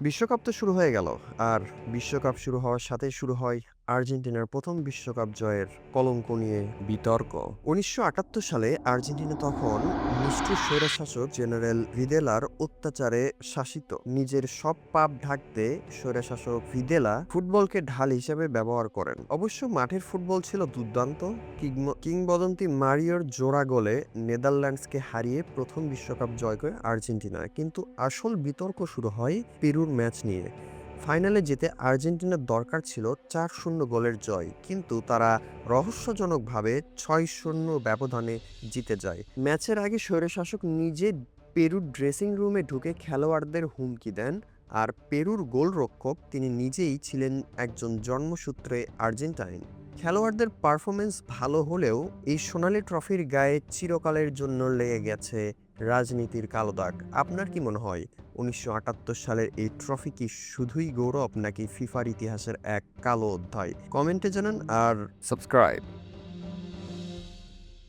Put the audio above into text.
বিশ্বকাপ তো শুরু হয়ে গেল। আর বিশ্বকাপ শুরু হওয়ার সাথেই শুরু হয় আর্জেন্টিনার ১ম বিশ্বকাপ জয়ের কলঙ্ক নিয়ে বিতর্ক। ১৯৭৮ সালে আর্জেন্টিনা তখন নিষ্ঠুর স্বৈরশাসক জেনারেল ভিদেলার অত্যাচারে শাসিত। নিজের সব পাপ ঢাকতে স্বৈরশাসক ভিদেলা ফুটবলকে ঢাল হিসেবে ব্যবহার করেন। অবশ্য মাঠের ফুটবল ছিল দুর্দান্ত। কিংবদন্তি মারিওর জোড়া গোলে নেদারল্যান্ডসকে হারিয়ে ১ম বিশ্বকাপ জয় করে আর্জেন্টিনা। কিন্তু আসল বিতর্ক শুরু হয় পেরুর ম্যাচ নিয়ে। ফাইনালে যেতে আর্জেন্টিনার দরকার ছিল ৪-০ গোলের জয়, কিন্তু তারা রহস্যজনকভাবে ৬-০ ব্যবধানে জিতে যায়। ম্যাচের আগে স্বৈরশাসক নিজে পেরুর ড্রেসিং রুমে ঢুকে খেলোয়াড়দের হুমকি দেন। আর পেরুর গোলরক্ষক তিনি নিজেই ছিলেন একজন জন্মসূত্রে আর্জেন্টাইন। খেলোয়াড়দের পারফরমেন্স ভালো হলেও এই সোনালি ট্রফির গায়ে চিরকালের জন্য লেগে গেছে রাজনীতির কালো দাগ। আপনার কি মনে হয় ১৯৭৮ সালের এই ট্রফি কি শুধুই গৌরব নাকি ফিফার ইতিহাসের এক কালো অধ্যায়? কমেন্টে জানান আর সাবস্ক্রাইব।